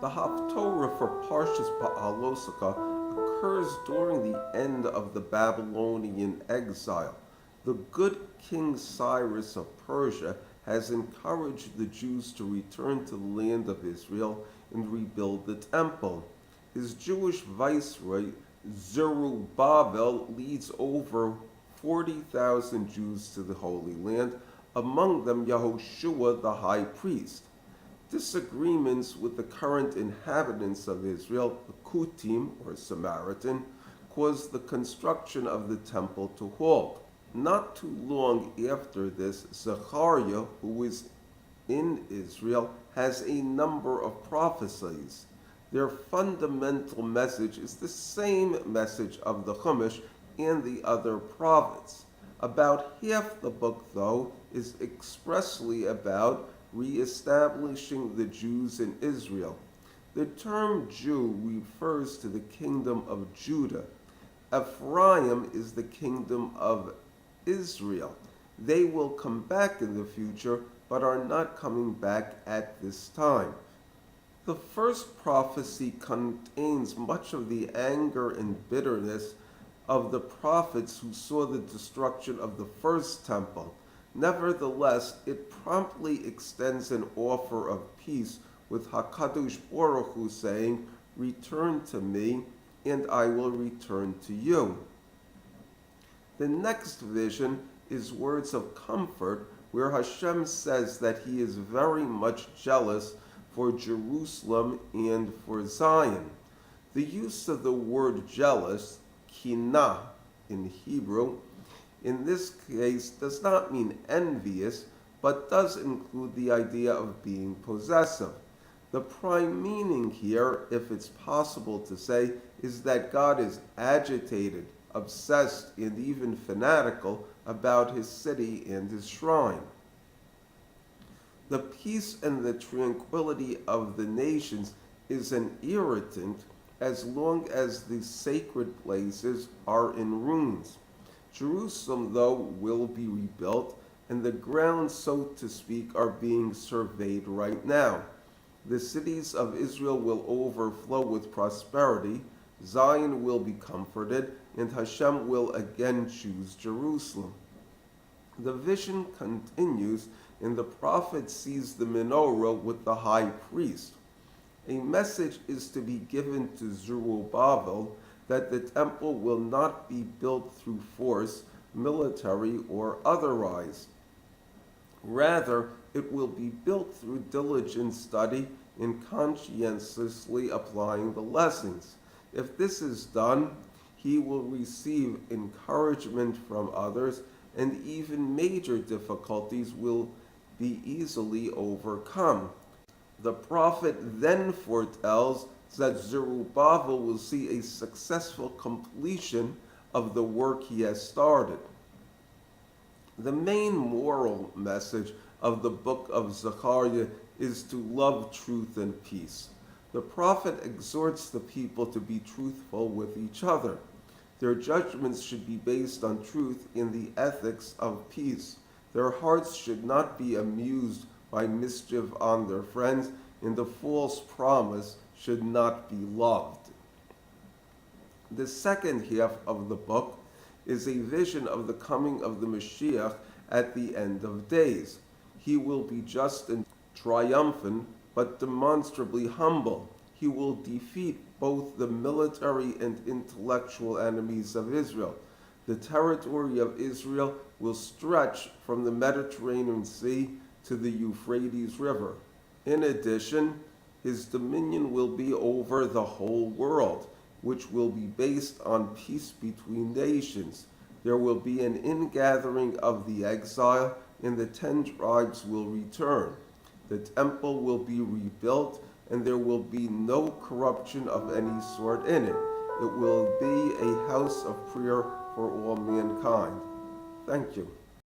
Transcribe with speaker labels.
Speaker 1: The Haftorah for Parshas BeHaaloscha occurs during the end of the Babylonian exile. The good King Cyrus of Persia has encouraged the Jews to return to the land of Israel and rebuild the temple. His Jewish viceroy Zerubbabel leads over 40,000 Jews to the Holy Land, among them Yehoshua the high priest. Disagreements with the current inhabitants of Israel, the Kutim or Samaritan, caused the construction of the temple to halt. Not too long after this, Zechariah, who is in Israel, has a number of prophecies. Their fundamental message is the same message of the Chumash and the other prophets. About half the book, though, is expressly about re-establishing the Jews in Israel. The term Jew refers to the kingdom of Judah. Ephraim is the kingdom of Israel. They will come back in the future, but are not coming back at this time. The first prophecy contains much of the anger and bitterness of the prophets who saw the destruction of the first temple. Nevertheless, it promptly extends an offer of peace, with HaKadosh Baruch Hu saying, "Return to me, and I will return to you." The next vision is words of comfort, where Hashem says that he is very much jealous for Jerusalem and for Zion. The use of the word jealous, kinah in Hebrew, in this case does not mean envious, but does include the idea of being possessive. The prime meaning here, if it's possible to say, is that God is agitated, obsessed, and even fanatical about his city and his shrine. The peace and the tranquility of the nations is an irritant as long as the sacred places are in ruins. Jerusalem, though, will be rebuilt, and the grounds, so to speak, are being surveyed right now. The cities of Israel will overflow with prosperity, Zion will be comforted, and Hashem will again choose Jerusalem. The vision continues, and the prophet sees the menorah with the high priest. A message is to be given to Zerubbabel that the temple will not be built through force, military or otherwise. Rather, it will be built through diligent study and conscientiously applying the lessons. If this is done, he will receive encouragement from others, and even major difficulties will be easily overcome. The prophet then foretells that Zerubbabel will see a successful completion of the work he has started. The main moral message of the book of Zechariah is to love truth and peace. The prophet exhorts the people to be truthful with each other. Their judgments should be based on truth and the ethics of peace. Their hearts should not be amused by mischief on their friends, and the false promise should not be loved. The second half of the book is a vision of the coming of the Mashiach at the end of days. He will be just and triumphant, but demonstrably humble. He will defeat both the military and intellectual enemies of Israel. The territory of Israel will stretch from the Mediterranean Sea to the Euphrates River. In addition, his dominion will be over the whole world, which will be based on peace between nations. There will be an ingathering of the exile, and the 10 tribes will return. The temple will be rebuilt, and there will be no corruption of any sort in it. It will be a house of prayer for all mankind. Thank you.